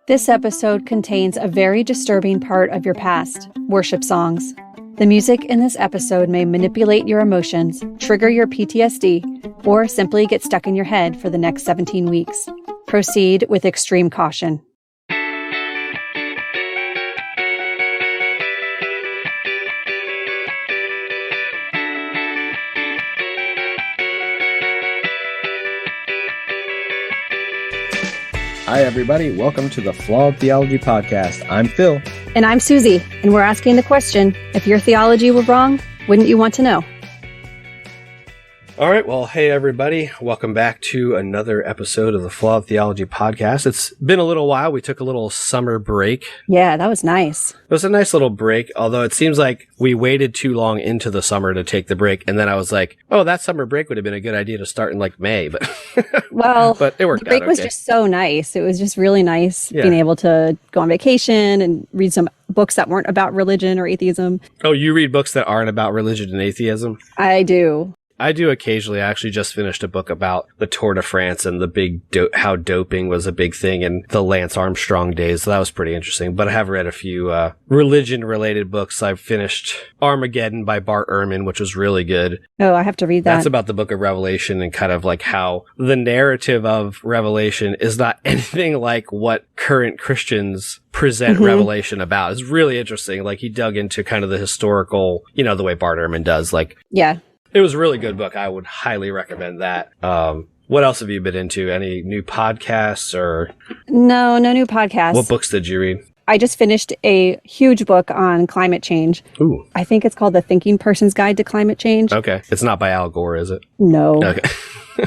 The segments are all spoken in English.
This episode contains a very disturbing part of your past, worship songs. The music in this episode may manipulate your emotions, trigger your PTSD, or simply get stuck in your head for the next 17 weeks. Proceed with extreme caution. Hi, everybody. Welcome to the Flawed Theology podcast. I'm Phil. And I'm Susie, and we're asking the question, if your theology were wrong, wouldn't you want to know? All right. Well, hey, everybody. Welcome back to another episode of the Flawed Theology podcast. It's been a little while. We took a little summer break. Yeah, that was nice. It was a nice little break, although it seems like we waited too long into the summer to take the break. And then I was like, oh, that summer break would have been a good idea to start in like May. But well, but it worked the break out was okay. just so nice. It was just really nice being able to go on vacation and read some books that weren't about religion or atheism. Oh, you read books that aren't about religion and atheism? I do. I do occasionally. I actually just finished a book about the Tour de France and the big how doping was a big thing in the Lance Armstrong days. So that was pretty interesting. But I have read a few religion-related books. I've finished Armageddon by Bart Ehrman, which was really good. Oh, I have to read that. That's about the book of Revelation and kind of like how the narrative of Revelation is not anything like what current Christians present Revelation about. It's really interesting. Like he dug into kind of the historical, the way Bart Ehrman does. Like, yeah. It was a really good book. I would highly recommend that. What else have you been into? Any new podcasts or? No new podcasts. What books did you read? I just finished a huge book on climate change. Ooh. I think it's called The Thinking Person's Guide to Climate Change. Okay. It's not by Al Gore, is it? No. Okay.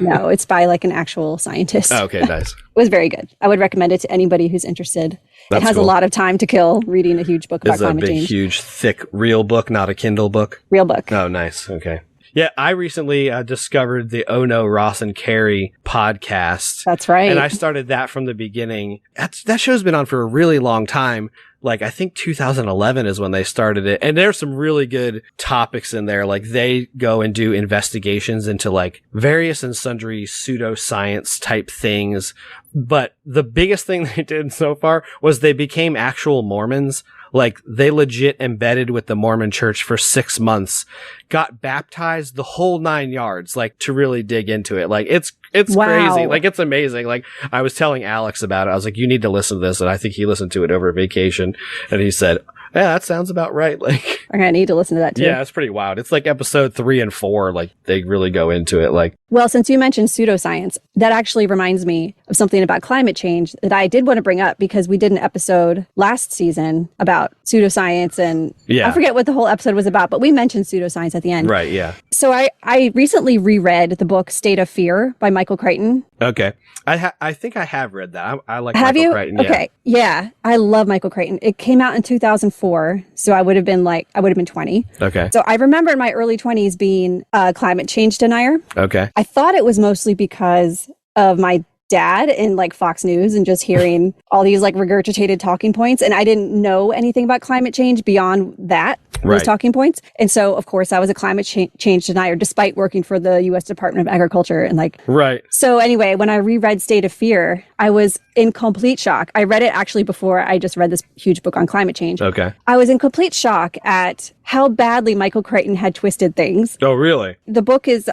No, it's by like an actual scientist. Oh, okay, nice. It was very good. I would recommend it to anybody who's interested. That's it has cool. a lot of time to kill reading a huge book about climate change. It's a big, huge, thick, real book, not a Kindle book? Real book. Oh, nice. Okay. Yeah, I recently discovered the Oh No, Ross and Carrie podcast. That's right. And I started that from the beginning. That show's been on for a really long time. Like, I think 2011 is when they started it. And there's some really good topics in there. Like, they go and do investigations into, like, various and sundry pseudoscience type things. But the biggest thing they did so far was they became actual Mormons. Like, they legit embedded with the Mormon church for 6 months, got baptized the whole 9 yards, like, to really dig into it. Like, it's wow. crazy. Like, it's amazing. Like, I was telling Alex about it. I was like, you need to listen to this. And I think he listened to it over vacation. And he said, yeah, that sounds about right. Like, I'm going to need to listen to that too. Yeah, it's pretty wild. It's like episode 3 and 4. Like, they really go into it. Like, well, since you mentioned pseudoscience, that actually reminds me of something about climate change that I did want to bring up because we did an episode last season about pseudoscience and I forget what the whole episode was about, but we mentioned pseudoscience at the end. Right, yeah. So I recently reread the book State of Fear by Michael Crichton. Okay. I think I have read that. I like have Michael you? Crichton. Okay. Yeah. I love Michael Crichton. It came out in 2004. So I would have been 20. Okay. So I remember in my early 20s being a climate change denier. Okay. I thought it was mostly because of my dad in like Fox News and just hearing all these like regurgitated talking points. And I didn't know anything about climate change beyond that. Those talking points. And so, of course, I was a climate change denier, despite working for the U.S. Department of Agriculture. And like, right. So anyway, when I reread State of Fear, I was in complete shock. I read it actually before I just read this huge book on climate change. Okay. I was in complete shock at how badly Michael Crichton had twisted things. Oh, really? The book is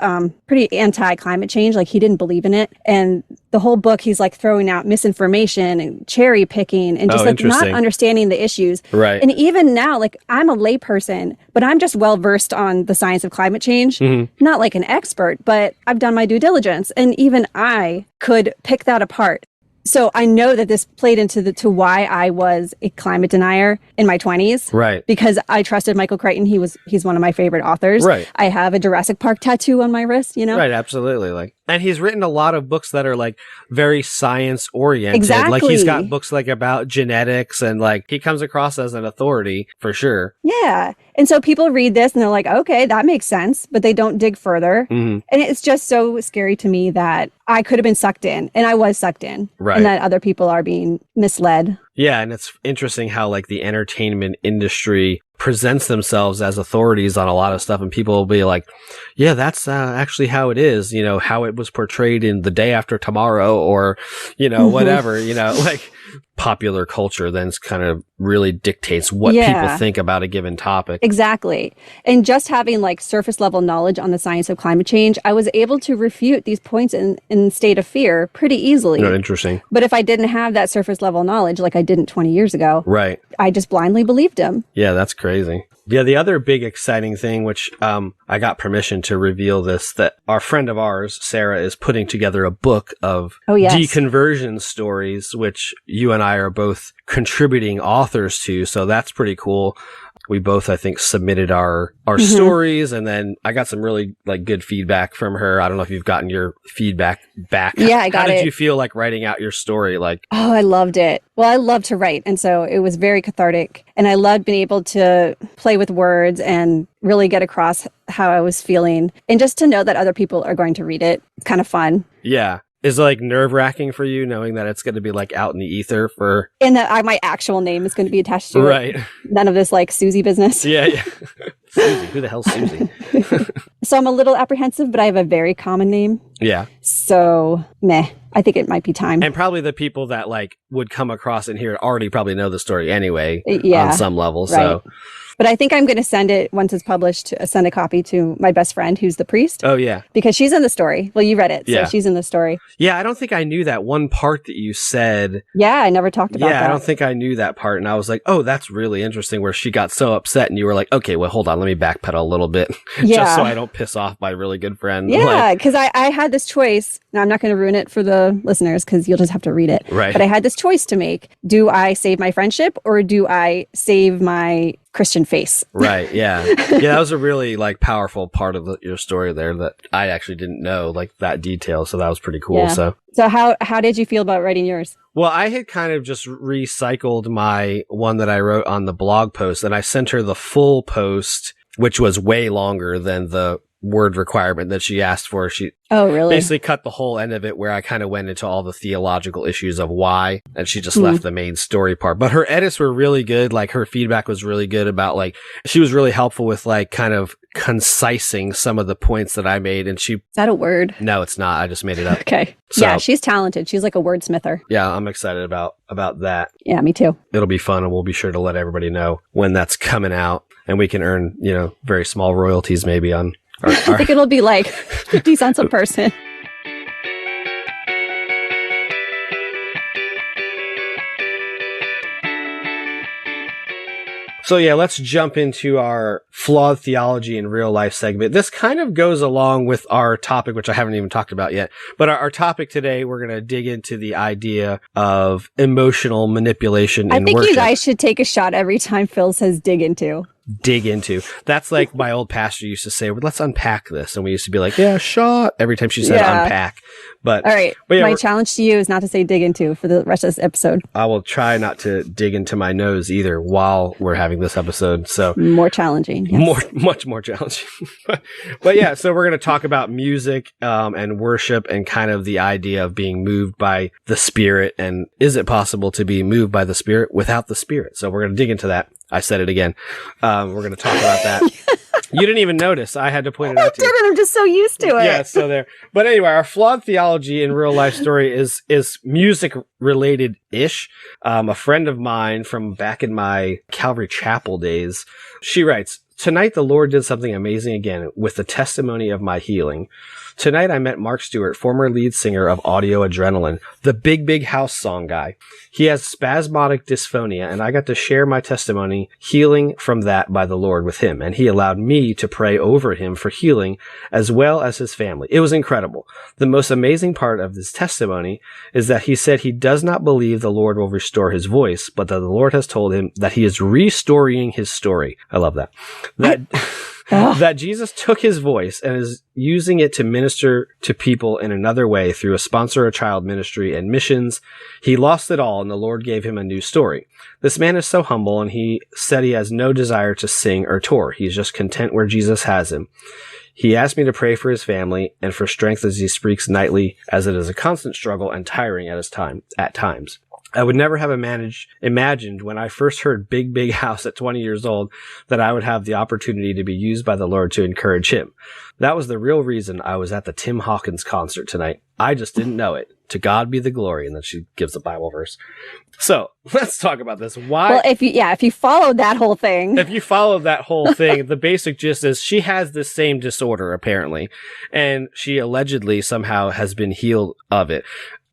pretty anti-climate change. Like, he didn't believe in it. And the whole book, he's like throwing out misinformation and cherry picking and just like not understanding the issues. Right. And even now, like, I'm a layperson, but I'm just well versed on the science of climate change. Mm-hmm. Not like an expert, but I've done my due diligence. And even I could pick that apart. So I know that this played into to why I was a climate denier in my 20s. Right. Because I trusted Michael Crichton. He's one of my favorite authors. Right. I have a Jurassic Park tattoo on my wrist, Right, absolutely. Like, and he's written a lot of books that are like very science oriented. Exactly. Like, he's got books like about genetics and like he comes across as an authority for sure. Yeah. And so people read this and they're like, okay, that makes sense, but they don't dig further. Mm-hmm. And it's just so scary to me that I could have been sucked in, and I was sucked in, right. And that other people are being misled. Yeah, and it's interesting how like the entertainment industry presents themselves as authorities on a lot of stuff, and people will be like, yeah, that's actually how it is, how it was portrayed in The Day After Tomorrow, or, whatever, like popular culture then kind of really dictates what people think about a given topic. Exactly. And just having like surface level knowledge on the science of climate change, I was able to refute these points in state of fear pretty easily. Interesting. But if I didn't have that surface level knowledge like I didn't 20 years ago, right, I just blindly believed him. Yeah, that's crazy. Yeah, the other big exciting thing, which I got permission to reveal this, that our friend of ours, Sarah, is putting together a book of deconversion stories, which you and I are both contributing authors to. So that's pretty cool. We both, I think, submitted our stories, and then I got some really like good feedback from her. I don't know if you've gotten your feedback back. Yeah, I got it. How did you feel like writing out your story? Like, oh, I loved it. Well, I love to write, and so it was very cathartic, and I loved being able to play with words and really get across how I was feeling, and just to know that other people are going to read it. It's kind of fun. Yeah. Is it like nerve-wracking for you knowing that it's going to be like out in the ether for... And that my actual name is going to be attached to right. it. None of this like Susie business. Yeah. Susie. Who the hell's Susie? So I'm a little apprehensive, but I have a very common name. Yeah. So, I think it might be time. And probably the people that like would come across and hear it already probably know the story anyway on some level. Right. So... But I think I'm going to send it, once it's published, send a copy to my best friend who's the priest. Oh, yeah. Because she's in the story. Well, you read it, so she's in the story. Yeah, I don't think I knew that one part that you said. Yeah, I never talked about that. Yeah, I don't think I knew that part. And I was like, oh, that's really interesting, where she got so upset and you were like, okay, well, hold on, let me backpedal a little bit. Just so I don't piss off my really good friend. Yeah, because I had this choice. Now, I'm not going to ruin it for the listeners because you'll just have to read it. Right. But I had this choice to make. Do I save my friendship or do I save my Christian face? Right. Yeah. Yeah. That was a really like powerful part of your story there that I actually didn't know, like that detail. So that was pretty cool. Yeah. So how did you feel about writing yours? Well, I had kind of just recycled my one that I wrote on the blog post, and I sent her the full post, which was way longer than the word requirement that she asked for. She basically cut the whole end of it where I kind of went into all the theological issues of why, and she just left the main story part. But her edits were really good. Like her feedback was really good about like, she was really helpful with like kind of concising some of the points that I made. And she... Is that a word? No, it's not. I just made it up. Okay. So, yeah, she's talented. She's like a wordsmither. Yeah, I'm excited about that. Yeah, me too. It'll be fun, and we'll be sure to let everybody know when that's coming out, and we can earn, very small royalties maybe on I think it'll be like 50 cents a person. So yeah, let's jump into our Flawed Theology in Real Life segment. This kind of goes along with our topic, which I haven't even talked about yet. But our topic today, we're going to dig into the idea of emotional manipulation in worship. I think you guys should take a shot every time Phil says dig into. That's like my old pastor used to say, well, let's unpack this. And we used to be like, yeah, shot every time she said unpack. But all right. My challenge to you is not to say dig into for the rest of this episode. I will try not to dig into my nose either while we're having this episode. So more challenging. Yes. Much more challenging. But yeah, so we're going to talk about music and worship and kind of the idea of being moved by the Spirit. And is it possible to be moved by the Spirit without the Spirit? So we're going to dig into that. I said it again. We're going to talk about that. You didn't even notice. I had to point it out to you. I didn't. I'm just so used to it. Yeah, so there. But anyway, our Flawed Theology in Real Life story is music related-ish. A friend of mine from back in my Calvary Chapel days, she writes, "Tonight the Lord did something amazing again with the testimony of my healing. Tonight I met Mark Stewart, former lead singer of Audio Adrenaline, the big house song guy. He has spasmodic dysphonia, and I got to share my testimony, healing from that by the Lord with him, and he allowed me to pray over him for healing as well as his family. It was incredible. The most amazing part of this testimony is that he said he does not believe the Lord will restore his voice, but that the Lord has told him that he is restoring his story." I love that. That Jesus took his voice and is using it to minister to people in another way through a sponsor a child ministry and missions. He lost it all and the Lord gave him a new story. This man is so humble, and he said he has no desire to sing or tour. He's just content where Jesus has him. He asked me to pray for his family and for strength as he speaks nightly, as it is a constant struggle and tiring at times. I would never have imagined when I first heard Big House at 20 years old that I would have the opportunity to be used by the Lord to encourage him. That was the real reason I was at the Tim Hawkins concert tonight. I just didn't know it. To God be the glory. And then she gives a Bible verse. So let's talk about this. Why? Well, if you followed that whole thing. If you follow that whole thing, the basic gist is she has this same disorder, apparently. And she allegedly somehow has been healed of it.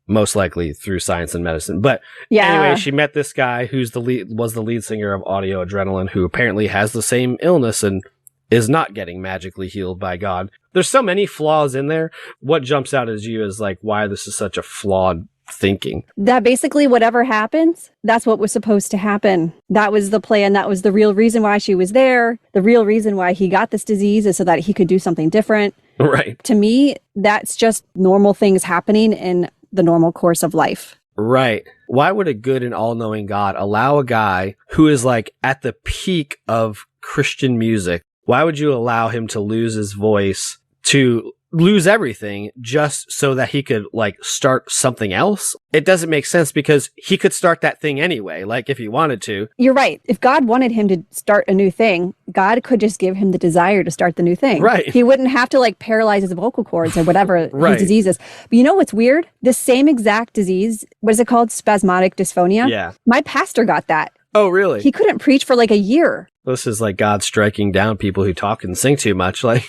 Most likely through science and medicine. But anyway, she met this guy who's was the lead singer of Audio Adrenaline, who apparently has the same illness and is not getting magically healed by God. There's so many flaws in there. What jumps out at you is like why this is such a flawed thinking. That basically whatever happens, that's what was supposed to happen. That was the plan. That was the real reason why she was there. The real reason why he got this disease is so that he could do something different. Right. To me, that's just normal things happening in the normal course of life. Right. Why would a good and all-knowing God allow a guy who is like at the peak of Christian music, why would you allow him to lose his voice, to lose everything just so that he could like start something else? It doesn't make sense because he could start that thing anyway, like if he wanted to. You're right. If God wanted him to start a new thing, God could just give him the desire to start the new thing. Right. He wouldn't have to like paralyze his vocal cords or whatever Right. his disease is. But you know what's weird? The same exact disease, what is it called? Spasmodic dysphonia? Yeah. My pastor got that. Oh, really? He couldn't preach for like a year. This is like God striking down people who talk and sing too much. Like,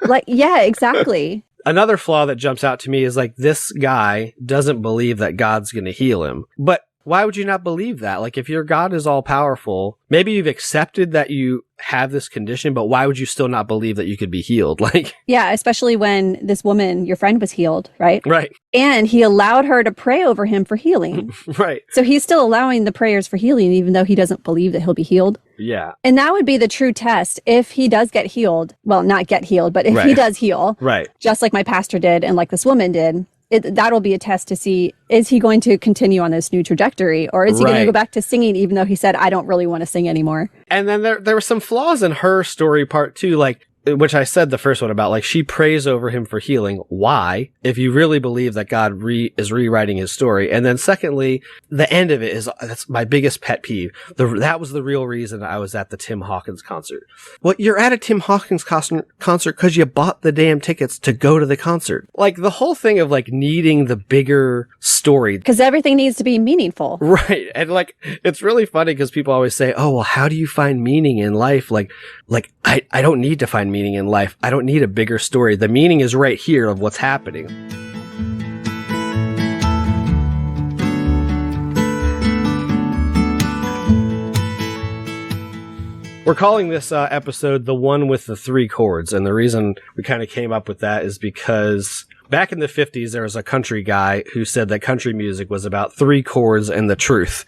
Like, yeah, exactly. another flaw that jumps out to me is like this guy doesn't believe that God's going to heal him. But why would you not believe that? Like if your God is all powerful, maybe you've accepted that you have this condition, but why would you still not believe that you could be healed? Like, Yeah, especially when this woman, your friend, was healed, right? right, And he allowed her to pray over him for healing. right. So he's still allowing the prayers for healing, even though he doesn't believe that he'll be healed. Yeah, And that would be the true test. If he does get healed, well, not get healed, but if he Right. does heal, right. just like my pastor did and like this woman did, that'll be a test to see, is he going to continue on this new trajectory, or is he going Right. to go back to singing even though he said, I don't really want to sing anymore? And then there were some flaws in her story part too, like, which I said the first one about, like, she prays over him for healing. Why? If you really believe that God is rewriting his story. And then secondly, the end of it that's my biggest pet peeve. That was the real reason I was at the Tim Hawkins concert. Well, you're at a Tim Hawkins concert because you bought the damn tickets to go to the concert. Like, the whole thing of, like, needing the bigger story. Because everything needs to be meaningful. Right. And like, it's really funny because people always say, oh, well, how do you find meaning in life? Like I don't need to find meaning in life. I don't need a bigger story. The meaning is right here of what's happening. We're calling this episode The One with the Three Chords. And the reason we kind of came up with that is because back in the 50s, there was a country guy who said that country music was about three chords and the truth.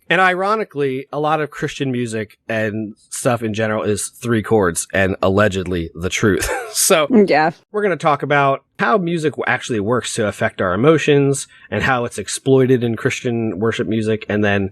And ironically, a lot of Christian music and stuff in general is three chords and allegedly the truth. So Yeah. we're going to talk about how music actually works to affect our emotions and how it's exploited in Christian worship music. And then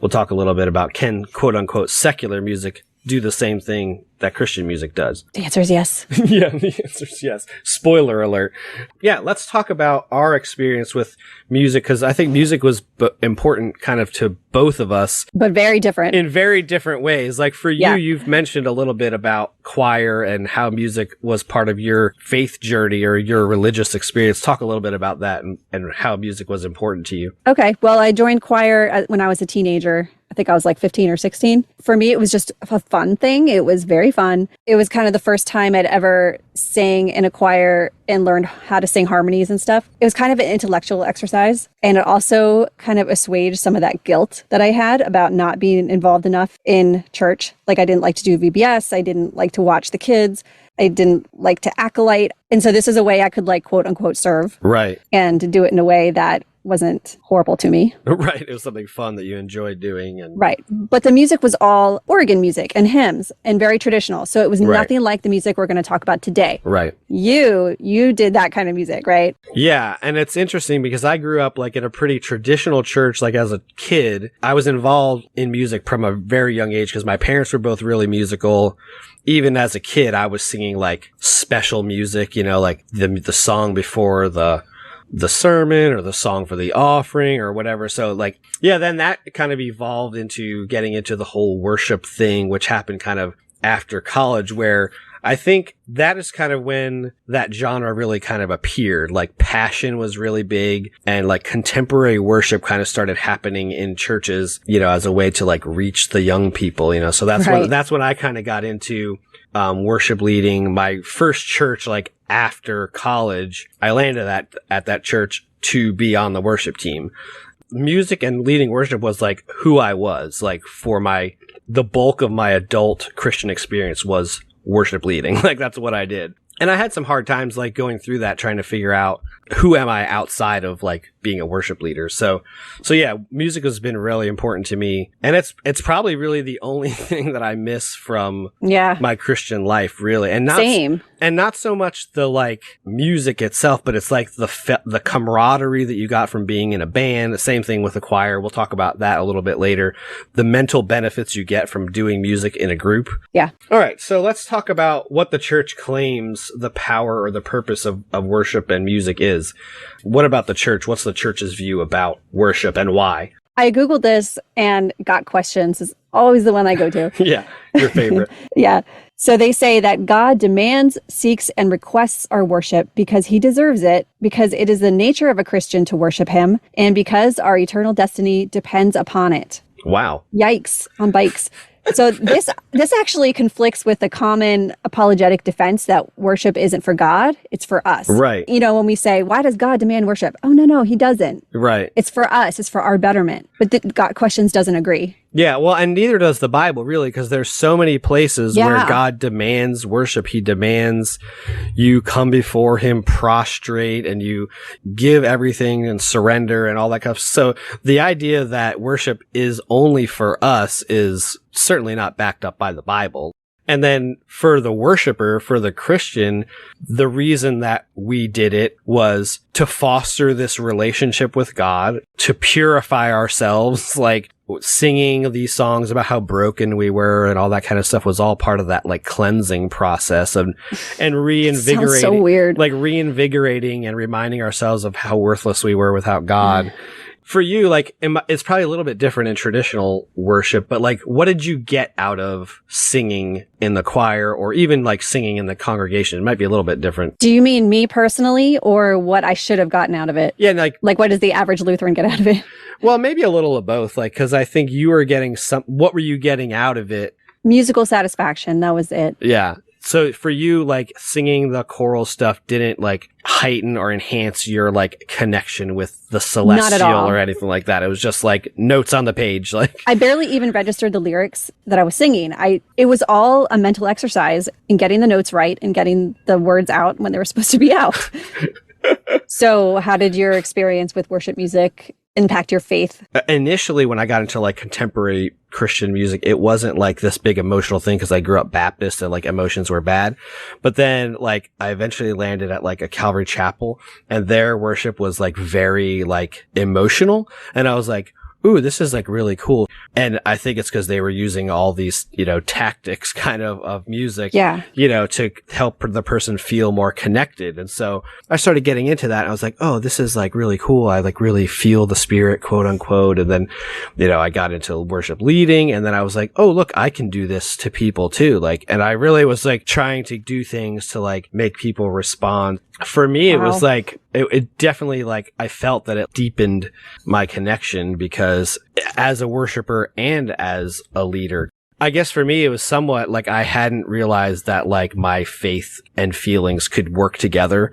we'll talk a little bit about, can quote unquote secular music do the same thing that Christian music does? The answer is yes. Yeah, the answer is yes. Spoiler alert. Yeah, let's talk about our experience with music, because I think music was important kind of to both of us. But very different. In very different ways. Like for you, Yeah. you've mentioned a little bit about choir and how music was part of your faith journey or your religious experience. Talk a little bit about that and how music was important to you. Okay. Well, I joined choir when I was a teenager. I think I was like 15 or 16. For me, it was just a fun thing. It was very fun. It was kind of the first time I'd ever sang in a choir and learned how to sing harmonies and stuff. It was kind of an intellectual exercise. And it also kind of assuaged some of that guilt that I had about not being involved enough in church. Like I didn't like to do VBS. I didn't like to watch the kids. I didn't like to acolyte. And so this is a way I could like quote unquote serve. Right. And do it in a way that wasn't horrible to me. Right. It was something fun that you enjoyed doing. And Right. But the music was all organ music and hymns and very traditional. So it was Right. nothing like the music we're going to talk about today. Right. You did that kind of music, right? Yeah. And it's interesting because I grew up like in a pretty traditional church. Like as a kid, I was involved in music from a very young age because my parents were both really musical. Even as a kid, I was singing like special music, like the song before the sermon or the song for the offering or whatever. So like, yeah, then that kind of evolved into getting into the whole worship thing, which happened kind of after college, where I think that is kind of when that genre really kind of appeared. Like Passion was really big, and like contemporary worship kind of started happening in churches, as a way to like reach the young people, So that's when I kind of got into worship leading. My first church, like after college, I landed at that church to be on the worship team. Music and leading worship was like who I was, like for the bulk of my adult Christian experience was worship leading. Like that's what I did. And I had some hard times like going through that, trying to figure out who am I outside of like being a worship leader. So yeah, music has been really important to me. And it's probably really the only thing that I miss from my Christian life, really. And Same. And not so much the like music itself, but it's like the camaraderie that you got from being in a band. The same thing with the choir. We'll talk about that a little bit later. The mental benefits you get from doing music in a group. Yeah. All right. So let's talk about what the church claims the power or the purpose of worship and music is. What about the church? What's the church's view about worship and why? I Googled this and got questions. Is always the one I go to. Yeah, your favorite. Yeah. So they say that God demands, seeks, and requests our worship because he deserves it, because it is the nature of a Christian to worship him, and because our eternal destiny depends upon it. Wow. Yikes on bikes. So this actually conflicts with the common apologetic defense that worship isn't for God, it's for us. Right. When we say, why does God demand worship? Oh, no, he doesn't. Right. It's for us. It's for our betterment. But God Questions doesn't agree. Yeah, well, and neither does the Bible, really, because there's so many places where God demands worship. He demands you come before him prostrate and you give everything and surrender and all that stuff. So the idea that worship is only for us is certainly not backed up by the Bible. And then for the worshiper, for the Christian, the reason that we did it was to foster this relationship with God, to purify ourselves, like singing these songs about how broken we were and all that kind of stuff was all part of that like cleansing process and reinvigorating. Sounds so weird. Like reinvigorating and reminding ourselves of how worthless we were without God. For you, like, it's probably a little bit different in traditional worship, but like, what did you get out of singing in the choir or even like singing in the congregation? It might be a little bit different. Do you mean me personally or what I should have gotten out of it? Yeah, like what does the average Lutheran get out of it? Well, maybe a little of both, like, because I think you were getting what were you getting out of it? Musical satisfaction, that was it. Yeah. So for you, like singing the choral stuff didn't like heighten or enhance your like connection with the celestial or anything like that. It was just like notes on the page. Like I barely even registered the lyrics that I was singing. It was all a mental exercise in getting the notes right and getting the words out when they were supposed to be out. So how did your experience with worship music impact your faith? Initially, when I got into like contemporary Christian music, it wasn't like this big emotional thing because I grew up Baptist and like emotions were bad. But then like I eventually landed at like a Calvary chapel and their worship was like very like emotional. And I was like, ooh, this is like really cool. And I think it's because they were using all these, tactics kind of music, to help the person feel more connected. And so I started getting into that. And I was like, oh, this is like really cool. I like really feel the spirit, quote unquote. And then, I got into worship leading and then I was like, oh, look, I can do this to people too. Like, and I really was like trying to do things to like make people respond. For me, it was like, it definitely like, I felt that it deepened my connection because as a worshiper and as a leader, I guess for me, it was somewhat like I hadn't realized that like my faith and feelings could work together,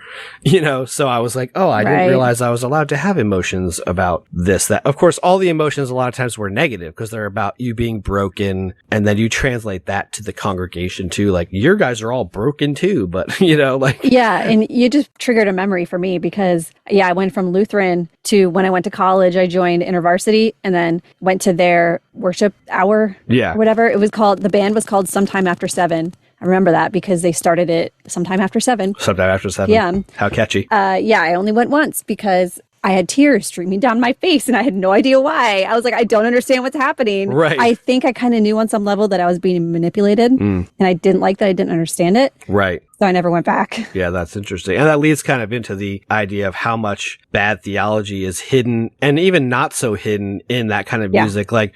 so I was like, oh, I didn't realize I was allowed to have emotions about this, that. Of course, all the emotions a lot of times were negative because they're about you being broken. And then you translate that to the congregation too. Like your guys are all broken too, but Yeah. And you just triggered a memory for me because I went from Lutheran to when I went to college, I joined InterVarsity and then went to their worship hour or whatever. The band was called Sometime After 7. I remember that because they started it sometime after 7. Sometime after 7. Yeah. How catchy. I only went once because I had tears streaming down my face and I had no idea why. I was like, I don't understand what's happening. Right. I think I kind of knew on some level that I was being manipulated and I didn't like that I didn't understand it. Right. So I never went back. Yeah, that's interesting. And that leads kind of into the idea of how much bad theology is hidden and even not so hidden in that kind of music. Like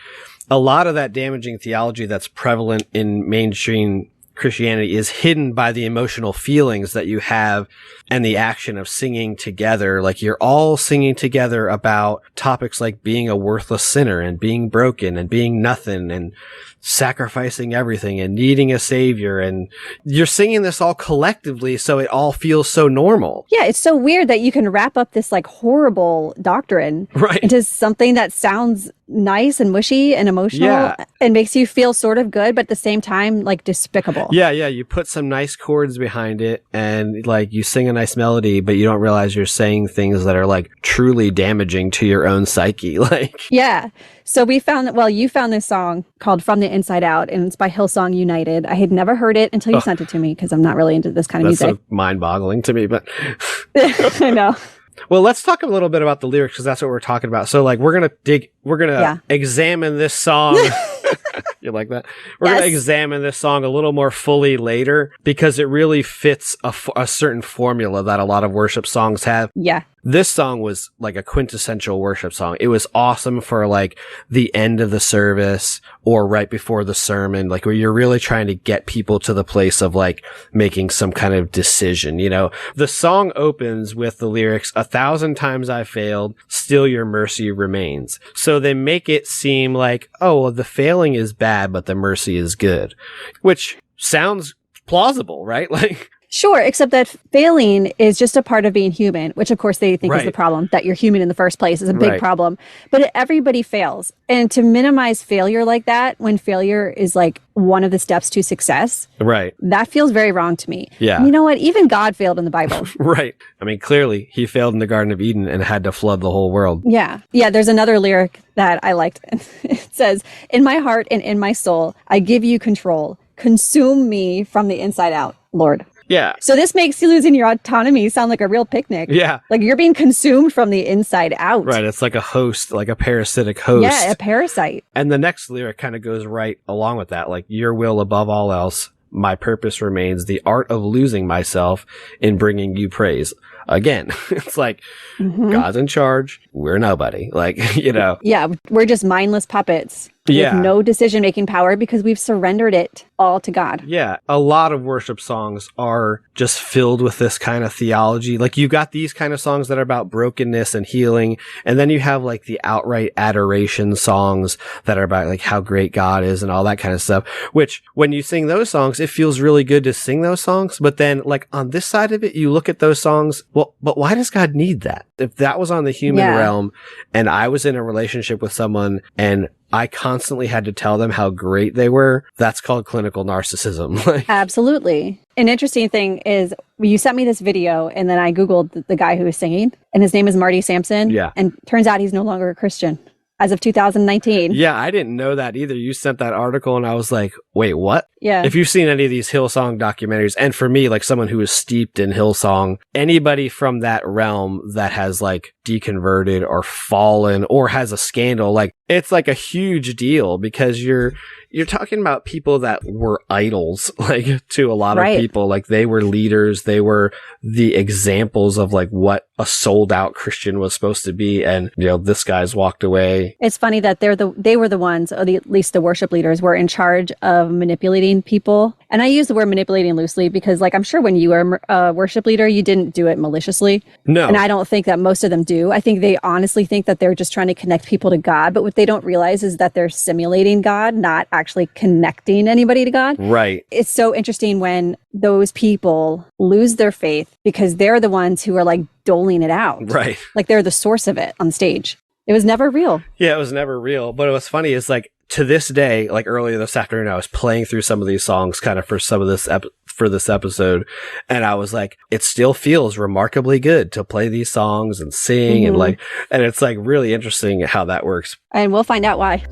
a lot of that damaging theology that's prevalent in mainstream Christianity is hidden by the emotional feelings that you have and the action of singing together. Like you're all singing together about topics like being a worthless sinner and being broken and being nothing and sacrificing everything and needing a savior. And you're singing this all collectively, so it all feels so normal. Yeah, it's so weird that you can wrap up this like horrible doctrine into something that sounds nice and mushy and emotional and makes you feel sort of good, but at the same time, like despicable. Yeah. You put some nice chords behind it and like you sing a nice melody, but you don't realize you're saying things that are like truly damaging to your own psyche. Like, yeah. So we found that, well, you found this song called From the Inside Out, and it's by Hillsong United. I had never heard it until you sent it to me because I'm not really into this kind of music. That's so mind-boggling to me, but I know. Well, let's talk a little bit about the lyrics because that's what we're talking about. So like, we're going to examine this song. You like that? We're going to examine this song a little more fully later because it really fits a certain formula that a lot of worship songs have. Yeah. This song was like a quintessential worship song. It was awesome for like the end of the service or right before the sermon, like where you're really trying to get people to the place of like making some kind of decision. You know, the song opens with the lyrics, 1,000 times I failed, still your mercy remains. So they make it seem like, oh, well, the failing is bad, but the mercy is good, which sounds plausible, right? Like, sure, except that failing is just a part of being human, which of course they think is the problem, that you're human in the first place is a big problem. But everybody fails. And to minimize failure like that, when failure is like one of the steps to success, that feels very wrong to me. Yeah. And you know what? Even God failed in the Bible. Right. I mean, clearly he failed in the Garden of Eden and had to flood the whole world. Yeah. Yeah. There's another lyric that I liked. It says, in my heart and in my soul, I give you control. Consume me from the inside out, Lord. Yeah. So this makes you losing your autonomy sound like a real picnic. Yeah. Like you're being consumed from the inside out. Right. It's like a host, like a parasitic host. Yeah, a parasite. And the next lyric kind of goes right along with that. Like, your will above all else, my purpose remains, the art of losing myself in bringing you praise. Again, it's like God's in charge. We're nobody. Like, you know. Yeah. We're just mindless puppets. With no decision-making power because we've surrendered it all to God. Yeah. A lot of worship songs are just filled with this kind of theology. Like, you've got these kind of songs that are about brokenness and healing. And then you have like the outright adoration songs that are about like how great God is and all that kind of stuff, which when you sing those songs, it feels really good to sing those songs. But then like on this side of it, you look at those songs. Well, but why does God need that? If that was on the human realm and I was in a relationship with someone and I constantly had to tell them how great they were, that's called clinical narcissism. Absolutely. An interesting thing is you sent me this video and then I Googled the guy who was singing and his name is Marty Sampson. Yeah. And turns out he's no longer a Christian as of 2019. Yeah, I didn't know that either. You sent that article and I was like, wait, what? Yeah. If you've seen any of these Hillsong documentaries, and for me, like someone who is steeped in Hillsong, anybody from that realm that has like deconverted or fallen or has a scandal, like it's like a huge deal because you're talking about people that were idols, like to a lot of people, like they were leaders. They were the examples of like what a sold out Christian was supposed to be. And, you know, this guy's walked away. It's funny that they were the ones, or at least the worship leaders were in charge of manipulating people. And I use the word manipulating loosely because like, I'm sure when you were a worship leader, you didn't do it maliciously. No. And I don't think that most of them do. I think they honestly think that they're just trying to connect people to God. But what they don't realize is that they're simulating God, not actually connecting anybody to God. Right. It's so interesting when those people lose their faith because they're the ones who are like doling it out. Right. Like they're the source of it on stage. It was never real. Yeah, it was never real. But what's funny is like to this day, like earlier this afternoon, I was playing through some of these songs kind of for some of this for this episode. And I was like, it still feels remarkably good to play these songs and sing and it's like really interesting how that works. And we'll find out why.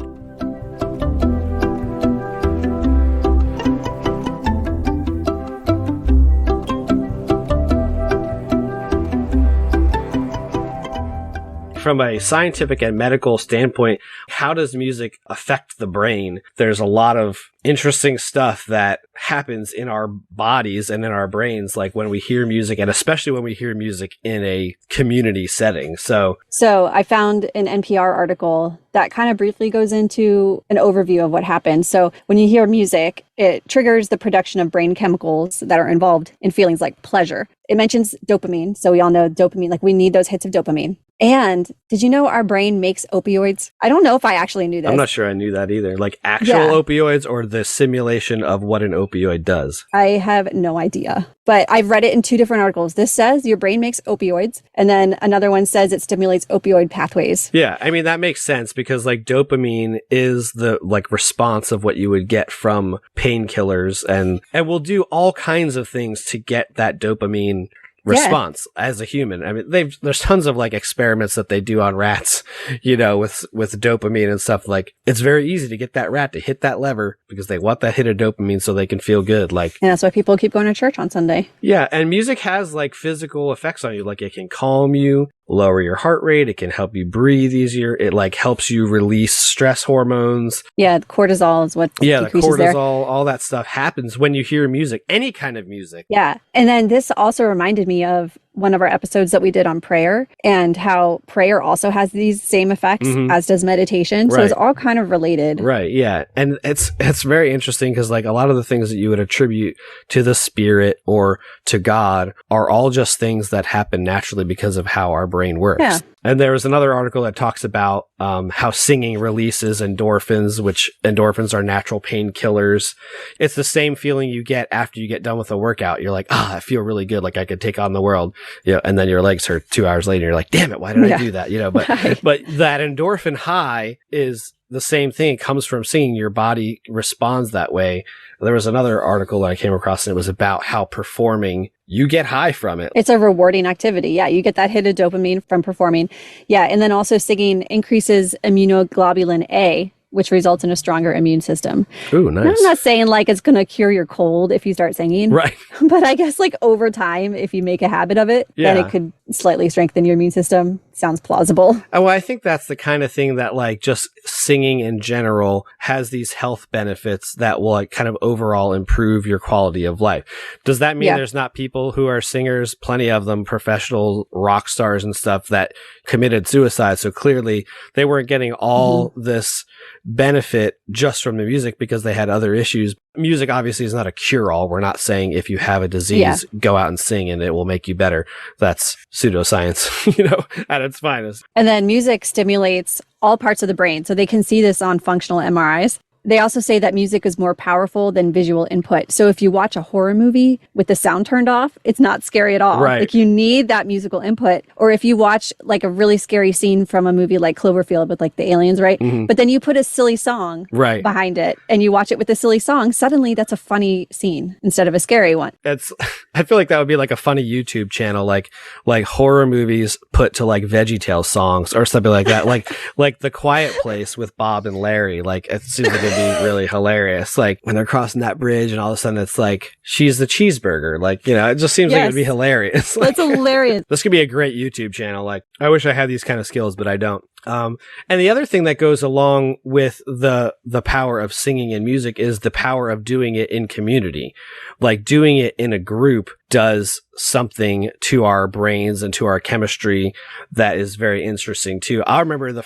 from a scientific and medical standpoint, how does music affect the brain? There's a lot of interesting stuff that happens in our bodies and in our brains, like when we hear music, and especially when we hear music in a community setting. So I found an NPR article that kind of briefly goes into an overview of what happens. So when you hear music, it triggers the production of brain chemicals that are involved in feelings like pleasure. It mentions dopamine. So we all know dopamine, like we need those hits of dopamine. And did you know our brain makes opioids? I don't know if I actually knew this. I'm not sure I knew that either. Like actual opioids or the simulation of what an opioid does? I have no idea. But I've read it in 2 different articles. This says your brain makes opioids, and then another one says it stimulates opioid pathways. Yeah, I mean, that makes sense because like dopamine is the like response of what you would get from painkillers, and we'll do all kinds of things to get that dopamine response as a human. I mean, there's tons of like experiments that they do on rats, you know, with dopamine and stuff. Like it's very easy to get that rat to hit that lever because they want that hit of dopamine so they can feel good. Like, and that's why people keep going to church on Sunday. Yeah. And music has like physical effects on you. Like it can calm you, lower your heart rate. It can help you breathe easier. It like helps you release stress hormones. Yeah. Cortisol is what the cortisol, there. All that stuff happens when you hear music, any kind of music. Yeah. And then this also reminded me of one of our episodes that we did on prayer and how prayer also has these same effects as does meditation. So it's all kind of related. Right. Yeah. And it's very interesting because like a lot of the things that you would attribute to the spirit or to God are all just things that happen naturally because of how our brain works. Yeah. And there was another article that talks about how singing releases endorphins, which endorphins are natural painkillers. It's the same feeling you get after you get done with a workout. You're like, I feel really good. Like I could take on the world. You know, and then your legs hurt 2 hours later. You're like, damn it, why did I do that? You know, but that endorphin high is the same thing. It comes from singing. Your body responds that way. There was another article that I came across, and it was about how performing, you get high from it. It's a rewarding activity. Yeah, you get that hit of dopamine from performing. Yeah, and then also singing increases immunoglobulin A, which results in a stronger immune system. Ooh, nice. I'm not saying like it's going to cure your cold if you start singing. Right. But I guess like over time, if you make a habit of it, then it could slightly strengthen your immune system. Sounds plausible. Well, I think that's the kind of thing that like just singing in general has these health benefits that will like kind of overall improve your quality of life. Does that mean there's not people who are singers, plenty of them, professional rock stars and stuff that committed suicide? So clearly they weren't getting all this benefit just from the music because they had other issues. Music obviously is not a cure-all. We're not saying if you have a disease, go out and sing and it will make you better. That's pseudoscience, you know, at its finest. And then music stimulates all parts of the brain. So they can see this on functional MRIs. They also say that music is more powerful than visual input. So if you watch a horror movie with the sound turned off, it's not scary at all. Right. Like you need that musical input. Or if you watch like a really scary scene from a movie like Cloverfield with like the aliens, right? But then you put a silly song behind it and you watch it with a silly song, suddenly that's a funny scene instead of a scary one. I feel like that would be like a funny YouTube channel, like horror movies put to like VeggieTales songs or something like that. like The Quiet Place with Bob and Larry. Like it seems like be really hilarious. Like when they're crossing that bridge and all of a sudden it's like, she's the cheeseburger. Like, you know, it just seems like it'd be hilarious. Like, it's hilarious. This could be a great YouTube channel. Like, I wish I had these kind of skills, but I don't. And the other thing that goes along with the power of singing and music is the power of doing it in community. Like doing it in a group does something to our brains and to our chemistry that is very interesting too. I remember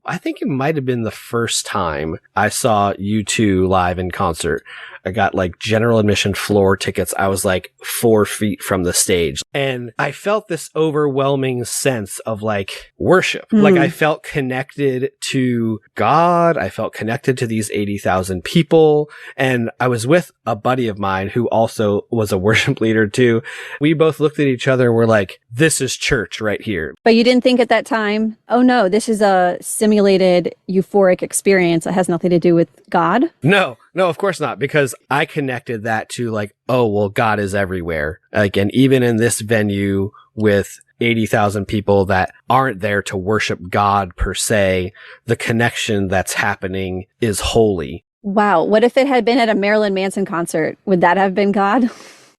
I think it might have been the first time I saw U2 live in concert. I got like general admission floor tickets. I was like 4 feet from the stage and I felt this overwhelming sense of like worship. Like I felt connected to God. I felt connected to these 80,000 people. And I was with a buddy of mine who also was a worship leader too. We both looked at each other and were like, this is church right here. But you didn't think at that time, oh no, this is a simulated euphoric experience that has nothing to do with God? No, of course not. Because I connected that to like, oh, well, God is everywhere. Like, and even in this venue with 80,000 people that aren't there to worship God per se, the connection that's happening is holy. Wow. What if it had been at a Marilyn Manson concert? Would that have been God?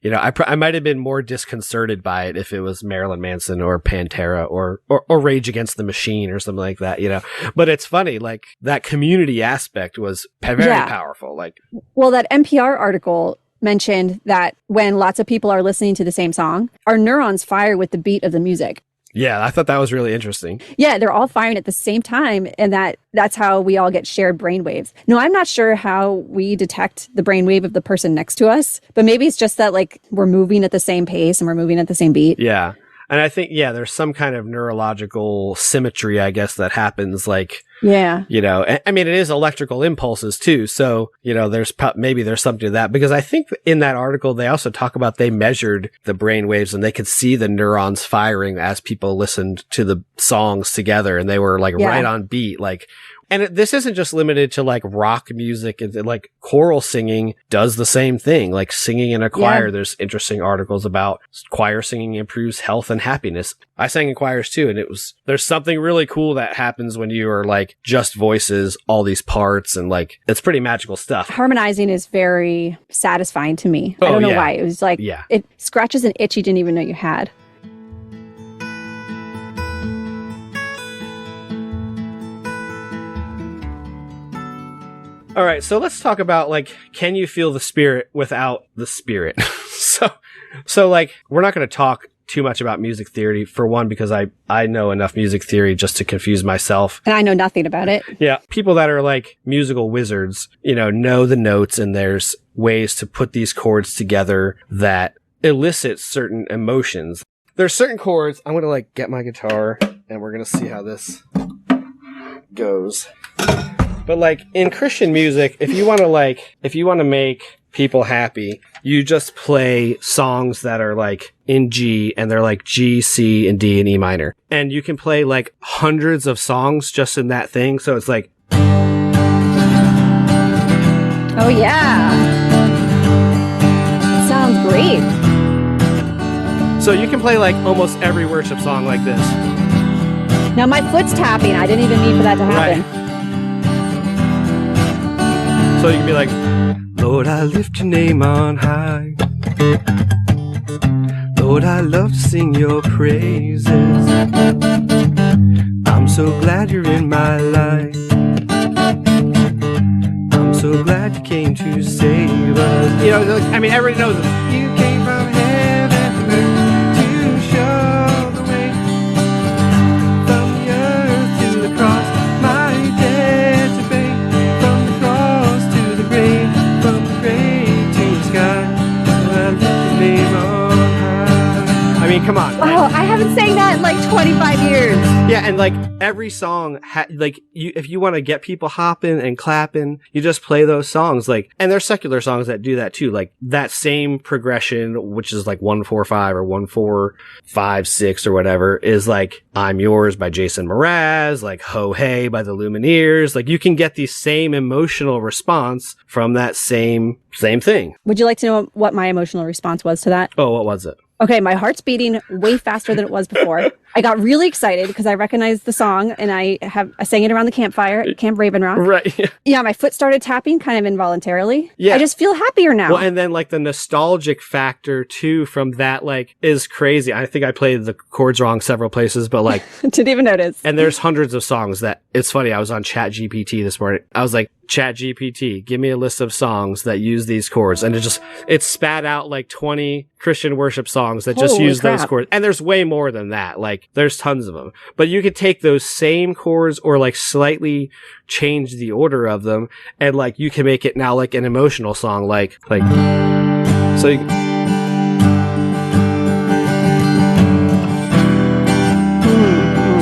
you know, I might have been more disconcerted by it if it was Marilyn Manson or Pantera or Rage Against the Machine or something like that, you know. But it's funny, like that community aspect was very powerful. Like, well, that NPR article mentioned that when lots of people are listening to the same song, our neurons fire with the beat of the music. Yeah, I thought that was really interesting. Yeah, they're all firing at the same time, and that's how we all get shared brainwaves. No, I'm not sure how we detect the brainwave of the person next to us, but maybe it's just that like we're moving at the same pace and we're moving at the same beat. Yeah. And I think, there's some kind of neurological symmetry, I guess, that happens. Like, you know, I mean, it is electrical impulses too. So, you know, maybe there's something to that, because I think in that article, they also talk about they measured the brain waves and they could see the neurons firing as people listened to the songs together, and they were like right on beat. Like, and this isn't just limited to like rock music. And like choral singing does the same thing. Like singing in a choir, there's interesting articles about choir singing improves health and happiness. I sang in choirs too, and there's something really cool that happens when you are like just voices, all these parts, and like it's pretty magical stuff. Harmonizing is very satisfying to me. I don't know why. It was like it scratches an itch you didn't even know you had. All right, so let's talk about, like, can you feel the spirit without the spirit? So like, we're not going to talk too much about music theory, for one, because I know enough music theory just to confuse myself. And I know nothing about it. Yeah. People that are like musical wizards, you know the notes, and there's ways to put these chords together that elicit certain emotions. There's certain chords. I'm going to like get my guitar and we're going to see how this goes. But like in Christian music, if you want to make people happy, you just play songs that are like in G, and they're like G, C, and D, and E minor. And you can play like hundreds of songs just in that thing. So it's like, oh yeah. Sounds great. So you can play like almost every worship song like this. Now my foot's tapping. I didn't even mean for that to happen. Right. So you can be like, Lord, I lift your name on high. Lord, I love to sing your praises. I'm so glad you're in my life. I'm so glad you came to save us. You know, I mean, everybody knows it. You came from heaven to show the way, from the earth to the cross, my debt to pay, from the cross to the grave, from the grave to the sky. I lift your name on high. I mean, come on. Wow, I haven't sang that in like 25 years. Yeah, and like every song, if you want to get people hopping and clapping, you just play those songs. Like, and there's secular songs that do that too. Like that same progression, which is like 1-4-5 or 1-4-5-6 or whatever, is like "I'm Yours" by Jason Mraz, like "Ho Hey" by the Lumineers. Like you can get the same emotional response from that same thing. Would you like to know what my emotional response was to that? Oh, what was it? Okay, my heart's beating way faster than it was before. I got really excited because I recognized the song, and I sang it around the campfire at Camp Raven Rock. Right. Yeah, my foot started tapping kind of involuntarily. Yeah. I just feel happier now. Well, and then like the nostalgic factor too from that like is crazy. I think I played the chords wrong several places, but like didn't even notice. And there's hundreds of songs that it's funny. I was on ChatGPT this morning. I was like, ChatGPT, give me a list of songs that use these chords, and it spat out like 20 Christian worship songs that just use those chords. And there's way more than that. Like there's tons of them. But you could take those same chords or like slightly change the order of them, and like you can make it now like an emotional song, like so.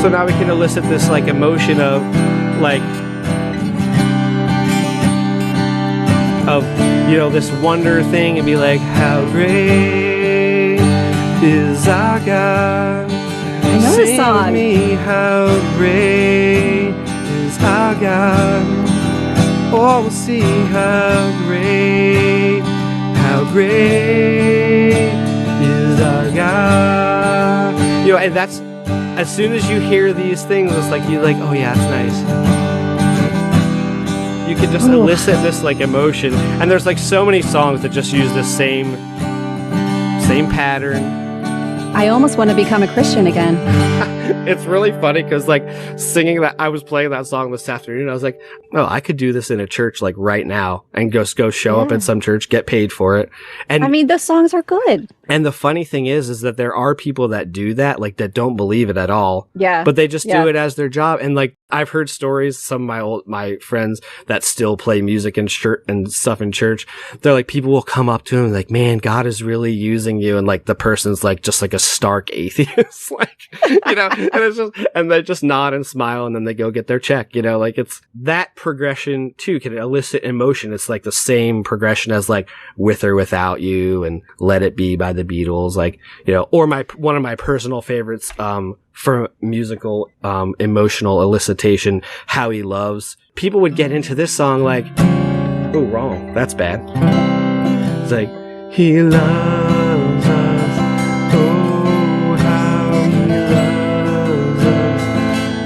So now we can elicit this like emotion of this wonder thing, and be like, how great is our God. I know the song. Me, how great is our God. Oh, we'll see how great is our God. You know, and that's, as soon as you hear these things, it's like, you're like, oh yeah, it's nice. You can just elicit this like emotion, and there's like so many songs that just use the same same pattern. I almost want to become a Christian again. It's really funny because like singing that, I was playing that song this afternoon. I was like, oh, I could do this in a church like right now and go show up at some church, get paid for it. And I mean, those songs are good. And the funny thing is that there are people that do that, like that don't believe it at all. Yeah. But they just do it as their job. And like, I've heard stories, some of my friends that still play music and stuff in church. They're like, people will come up to them like, man, God is really using you. And like, the person's like, just like a stark atheist, like, you know, and it's just, and they just nod and smile and then they go get their check, you know, like it's that progression too can elicit emotion. It's like the same progression as like With or Without You and Let It Be by the Beatles, like, you know, or one of my personal favorites, for musical, emotional elicitation, How He Loves. People would get into this song like, oh, wrong. That's bad. It's like, He loves us. Oh, how He loves us.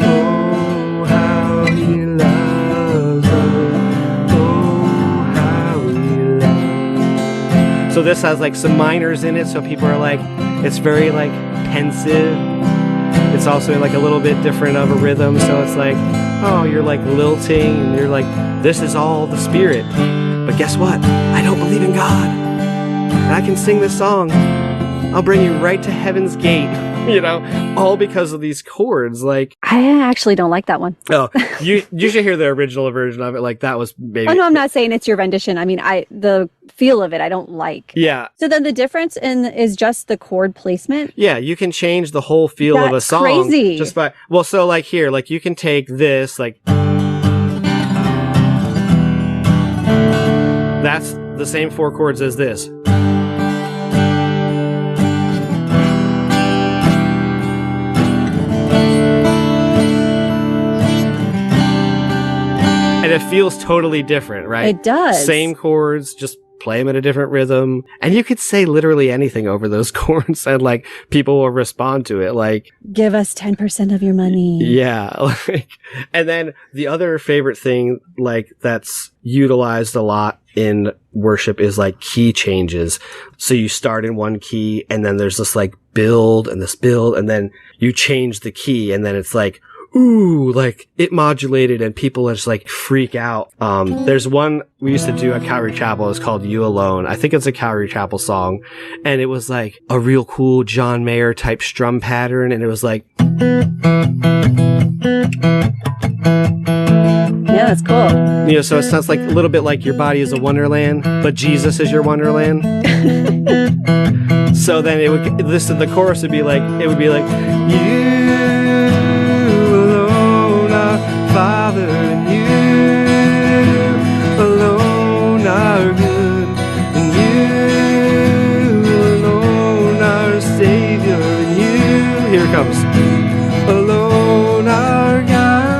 Oh, how He loves us. Oh, how He loves us. So this has like some minors in it. So people are like, it's very like pensive. It's also like a little bit different of a rhythm. So it's like, oh, you're like lilting and you're like, this is all the Spirit. But guess what? I don't believe in God. And I can sing this song. I'll bring you right to heaven's gate. You know, all because of these chords. Like, I actually don't like that one. Oh, you should hear the original version of it. Like that was maybe. Oh no, I'm not saying it's your rendition. I mean, the feel of it, I don't like. Yeah. So then the difference is just the chord placement. Yeah, you can change the whole feel of a song. Crazy. Just by so like here, like you can take this, like that's the same 4 chords as this. And it feels totally different, right? It does. Same chords, just play them in a different rhythm. And you could say literally anything over those chords and like people will respond to it. Like, give us 10% of your money. Yeah. Like, and then the other favorite thing, like that's utilized a lot in worship is like key changes. So you start in one key and then there's this like build and then you change the key and then it's like, ooh, like it modulated and people just like freak out. There's one we used to do at Calvary Chapel. It's called You Alone. I think it's a Calvary Chapel song. And it was like a real cool John Mayer type strum pattern. And it was like, yeah, that's cool. You know, so it sounds like a little bit like your body is a wonderland, but Jesus is your wonderland. So then the chorus would be like, you Father, and you alone are good, and you alone are Savior, and you, here it comes, alone are God.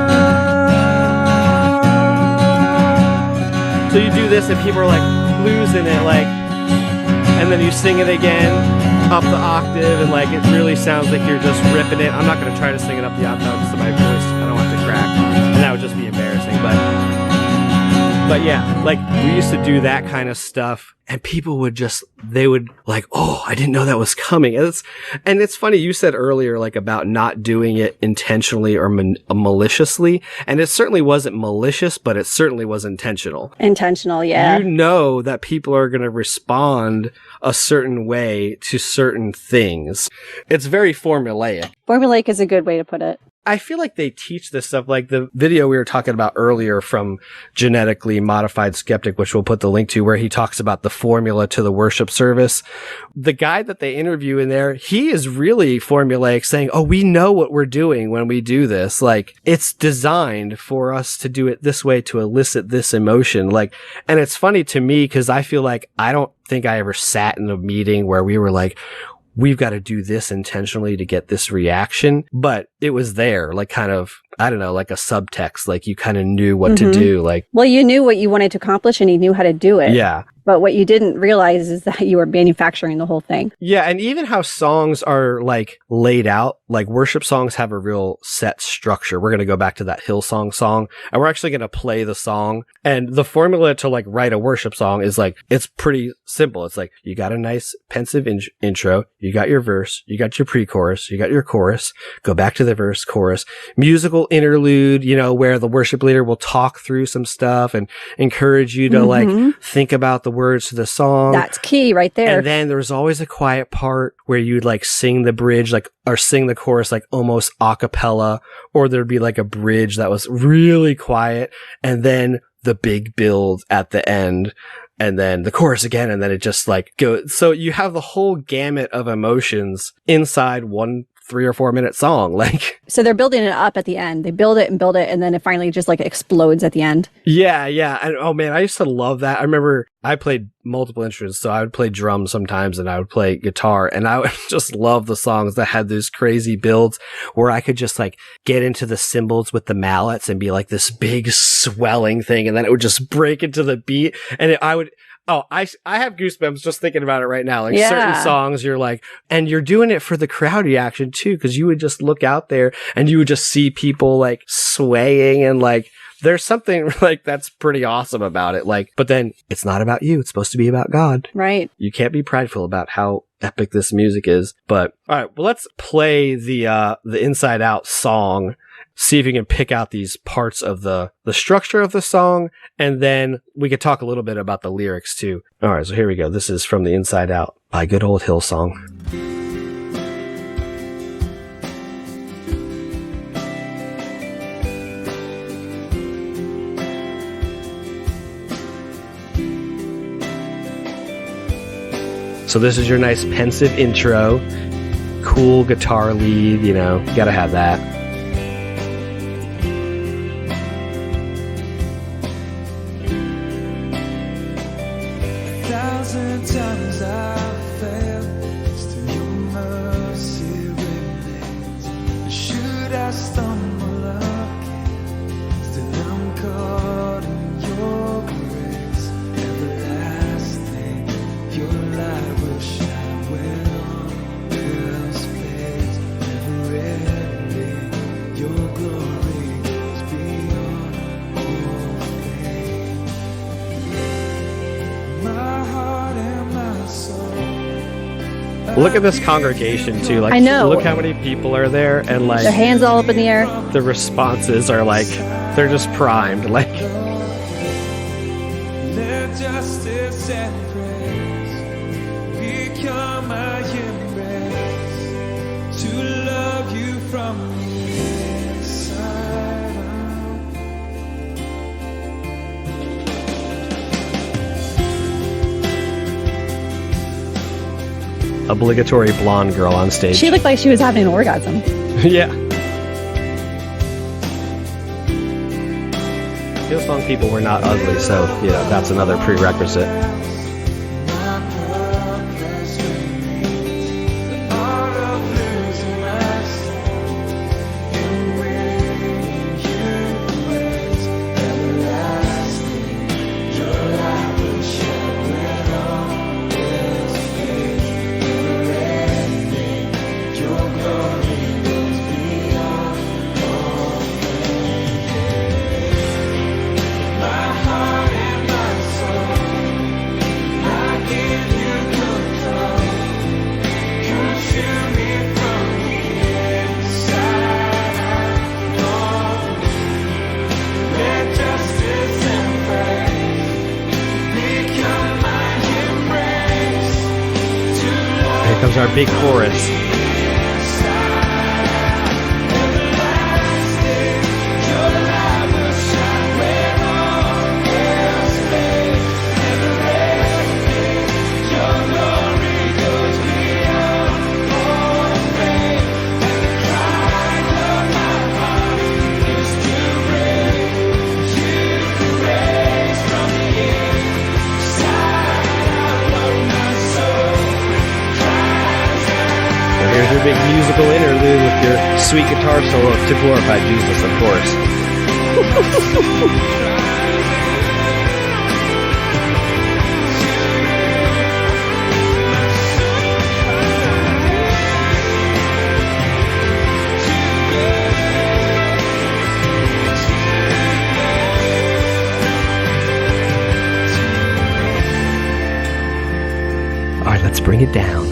So you do this and people are like losing it, like, and then you sing it again up the octave and like it really sounds like you're just ripping it. I'm not going to try to sing it up the octave because of my voice. I don't want it to crack. And that would just be embarrassing. But yeah, like we used to do that kind of stuff and people would they would like, oh, I didn't know that was coming. And it's funny. You said earlier, like about not doing it intentionally or maliciously. And it certainly wasn't malicious, but it certainly was intentional. Intentional. Yeah. You know that people are going to respond a certain way to certain things. It's very formulaic. Formulaic is a good way to put it. I feel like they teach this stuff, like the video we were talking about earlier from Genetically Modified Skeptic, which we'll put the link to, where he talks about the formula to the worship service. The guy that they interview in there, he is really formulaic, saying, oh, we know what we're doing when we do this. Like, it's designed for us to do it this way to elicit this emotion. Like, and it's funny to me because I feel like I don't think I ever sat in a meeting where we were like, we've got to do this intentionally to get this reaction. But it was there, like kind of, I don't know, like a subtext, like you kind of knew what to do. Like, well, you knew what you wanted to accomplish and you knew how to do it. Yeah. But what you didn't realize is that you were manufacturing the whole thing. Yeah, and even how songs are like laid out, like worship songs have a real set structure. We're going to go back to that Hillsong song, and we're actually going to play the song. And the formula to like write a worship song is like, it's pretty simple. It's like, you got a nice pensive intro, you got your verse, you got your pre-chorus, you got your chorus, go back to the verse, chorus, musical interlude, you know, where the worship leader will talk through some stuff and encourage you to like think about the words to the song. That's key right there. And then there was always a quiet part where you'd like sing the bridge, like, or sing the chorus, like almost a cappella, or there'd be like a bridge that was really quiet. And then the big build at the end, and then the chorus again. And then it just like goes. So you have the whole gamut of emotions inside one 3 or 4 minute song. Like, so they're building it up at the end. They build it, and then it finally just like explodes at the end. Yeah. And oh man, I used to love that. I remember I played multiple instruments, so I would play drums sometimes and I would play guitar, and I would just love the songs that had those crazy builds where I could just like get into the cymbals with the mallets and be like this big swelling thing, and then it would just break into the beat, and I have goosebumps just thinking about it right now. Like certain songs, you're like, and you're doing it for the crowd reaction too, because you would just look out there and you would just see people like swaying, and like there's something like that's pretty awesome about it. Like, but then it's not about you. It's supposed to be about God. Right. You can't be prideful about how epic this music is. But all right, well, let's play the Inside Out song. See if you can pick out these parts of the structure of the song, and then we could talk a little bit about the lyrics too. All right, so here we go. This is from the Inside Out by good old Hillsong. So this is your nice pensive intro, cool guitar lead, you know, you gotta have that. Times I failed, still your mercy remains. Should I stumble again, still I'm caught in your grace. Everlasting, your light will shine when all else fades. Never ending, your glory goes beyond all fame. My heart and my soul. Look at this congregation too. Like, I know. Look how many people are there, and like Their hands all up in the air. the responses are like they're just primed. Like, Let justice and praise become my embrace, to love you from the inside out. obligatory blonde girl on stage. She looked like she was having an orgasm. Yeah. Hillsong people were not ugly, so yeah, that's another prerequisite. Comes our big chorus. Here's your big musical interlude with your sweet guitar solo to glorify Jesus, of course. Let's bring it down.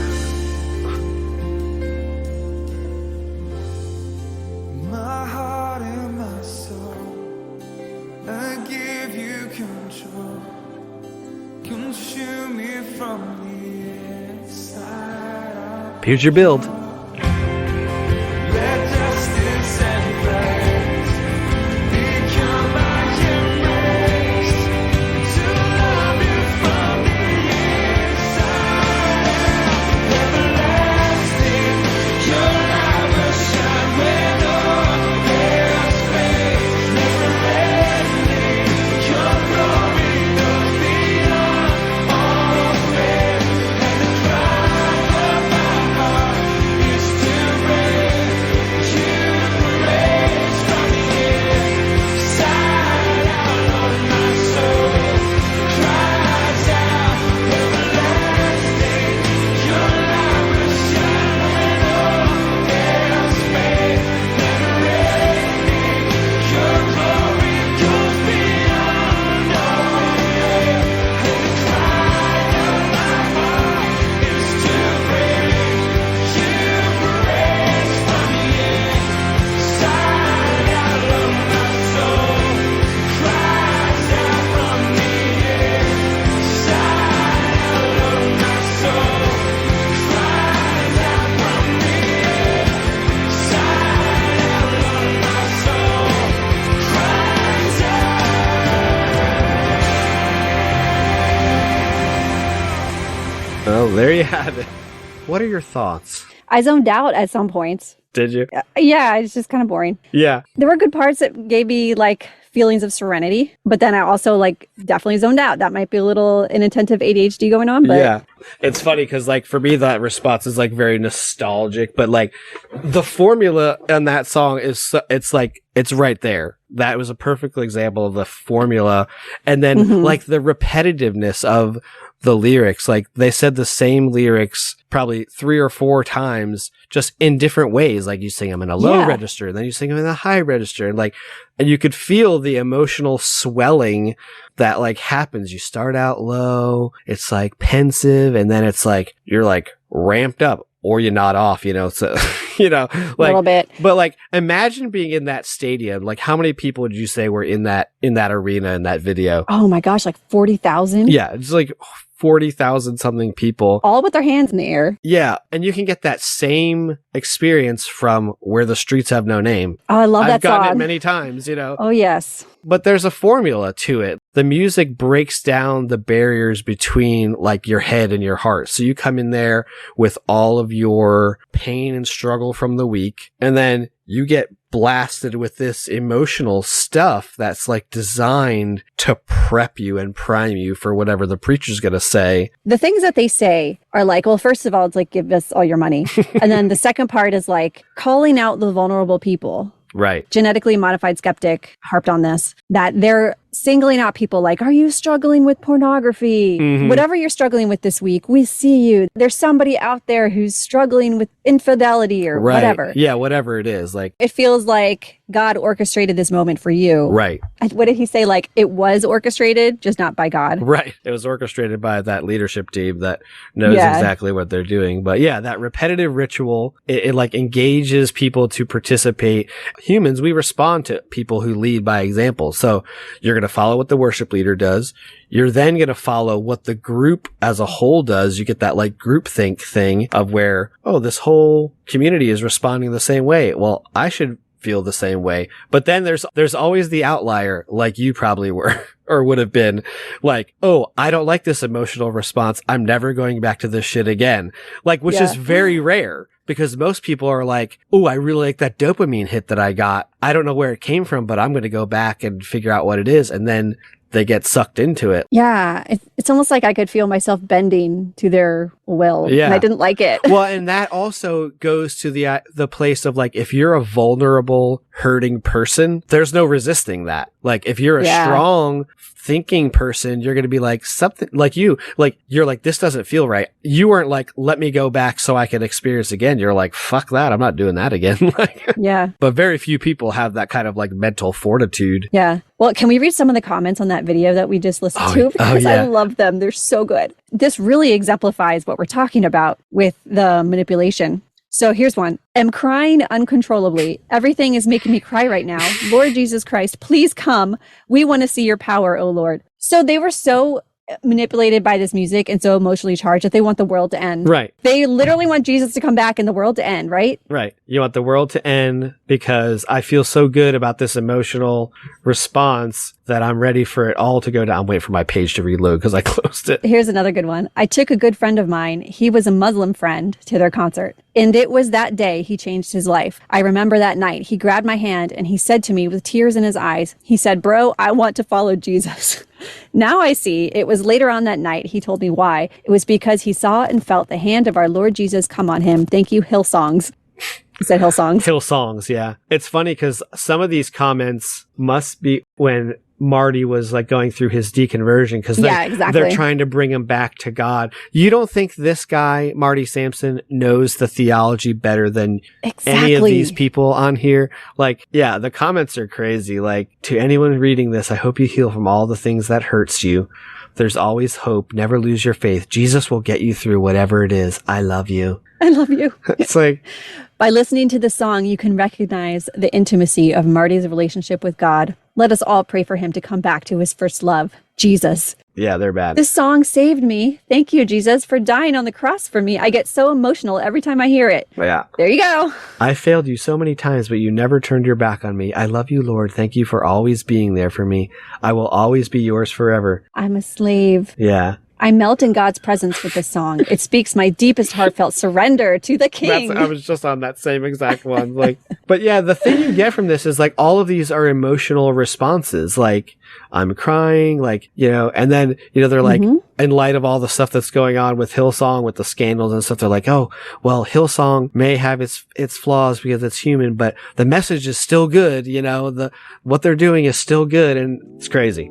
My heart and my soul, I give you control. Consume me from the inside out. Here's your build. Let justice and praise become my embrace. To love you from the inside out. Everlasting, your light will shine where no else fades. Never ending, your glory goes beyond all faith. And the cry of my heart is to raise you praise from the inside out. Lord, my soul cries out. Everlasting, your light will shine when all else fades. Never ending, your glory goes beyond all faith. And the cry of my heart is to raise you praise from the inside out. Lord, my soul cries out from the inside out. Lord, my soul cries out from the inside out. Lord, my soul cries out. Oh, there you have it. What are your thoughts? I zoned out at some points. Did you? Yeah, it's just kind of boring. Yeah. There were good parts that gave me like feelings of serenity, but then I also like definitely zoned out. That might be a little inattentive ADHD going on, but Yeah. It's funny because, like, for me, that response is, like, very nostalgic, but, like, the formula in that song is, it's like, it's right there. That was a perfect example of the formula. And then, like, the repetitiveness of the lyrics. Like, they said the same lyrics probably 3 or 4 times, just in different ways. Like, you sing them in a low register, and then you sing them in a high register, and like, and you could feel the emotional swelling that like happens. You start out low, it's like pensive, and then it's like, you're like ramped up, or you nod off, you know, so, you know, like a little bit. But like, imagine being in that stadium. Like, how many people would you say were in that arena in that video? Oh my gosh, like 40,000? Yeah, it's like 40,000 something people. All with their hands in the air. Yeah, and you can get that same experience from Where the Streets Have No Name. Oh, I love that I've gotten song. it many times, you know. Oh, yes. But there's a formula to it. The music breaks down the barriers between like your head and your heart. So you come in there with all of your pain and struggle from the week, and then you get blasted with this emotional stuff that's like designed to prep you and prime you for whatever the preacher's going to say. The things that they say are like, well, first of all, it's like, give us all your money. And then the second part is like calling out the vulnerable people. Right. Genetically modified skeptic harped on this, that they're singling out people like, are you struggling with pornography? Whatever you're struggling with this week, we see you. There's somebody out there who's struggling with infidelity or whatever. Yeah, whatever it is. Like, it feels like God orchestrated this moment for you. right. What did he say? Like, it was orchestrated, just not by God. Right. It was orchestrated by that leadership team that knows exactly what they're doing. But yeah, that repetitive ritual, it like engages people to participate. Humans, we respond to people who lead by example. So you're going to follow what the worship leader does. You're then going to follow what the group as a whole does. You get that like groupthink thing of where, oh, this whole community is responding the same way. Well, I should feel the same way. But then there's always the outlier, like you probably were or would have been, like, oh, I don't like this emotional response. I'm never going back to this shit again. Like, which is very rare. Because most people are like, oh, I really like that dopamine hit that I got. I don't know where it came from, but I'm going to go back and figure out what it is. And then they get sucked into it. Yeah. It's almost like I could feel myself bending to their will. Yeah. And I didn't like it. Well, and that also goes to the place of like, if you're a vulnerable, hurting person, there's no resisting that. Like if you're a strong thinking person, you're going to be like something like you're like, this doesn't feel right. You weren't like, let me go back so I can experience again. You're like, fuck that. I'm not doing that again. Yeah. But very few people have that kind of like mental fortitude. Yeah. Well, can we read some of the comments on that video that we just listened to? Because I love them. They're so good. This really exemplifies what we're talking about with the manipulation. So here's one. Am crying uncontrollably. Everything is making me cry right now. Lord Jesus Christ, please come. We want to see your power, oh Lord. So they were so manipulated by this music and so emotionally charged that they want the world to end. Right. They literally want Jesus to come back and the world to end, right? Right. You want the world to end because I feel so good about this emotional response that I'm ready for it all to go down. I'm waiting for my page to reload because I closed it. Here's another good one. I took a good friend of mine. He was a Muslim friend to their concert. And it was that day he changed his life. I remember that night. He grabbed my hand and he said to me with tears in his eyes, he said, bro, I want to follow Jesus. Now I see it was later on that night. He told me why. It was because he saw and felt the hand of our Lord Jesus come on him. Thank you, Hillsongs. He said Hillsongs. Hillsongs, yeah. It's funny because some of these comments must be when Marty was like going through his deconversion because they're trying to bring him back to God. You don't think this guy, Marty Sampson, knows the theology better than any of these people on here? Like, yeah, the comments are crazy. Like, to anyone reading this, I hope you heal from all the things that hurts you. There's always hope. Never lose your faith. Jesus will get you through whatever it is. I love you. I love you. It's like, by listening to the song, you can recognize the intimacy of Marty's relationship with God. Let us all pray for him to come back to his first love, Jesus. Yeah, they're bad. This song saved me. Thank you, Jesus, for dying on the cross for me. I get so emotional every time I hear it. Yeah. There you go. I failed you so many times, but you never turned your back on me. I love you, Lord. Thank you for always being there for me. I will always be yours forever. I'm a slave. Yeah. I melt in God's presence with this song. It speaks my deepest heartfelt surrender to the King. I was just on that same exact one. Like, but yeah, the thing you get from this is like all of these are emotional responses. Like, I'm crying, like, you know, and then, you know, they're like, in light of all the stuff that's going on with Hillsong, with the scandals and stuff, they're like, oh, well, Hillsong may have its flaws because it's human, but the message is still good. You know, what they're doing is still good, and it's crazy.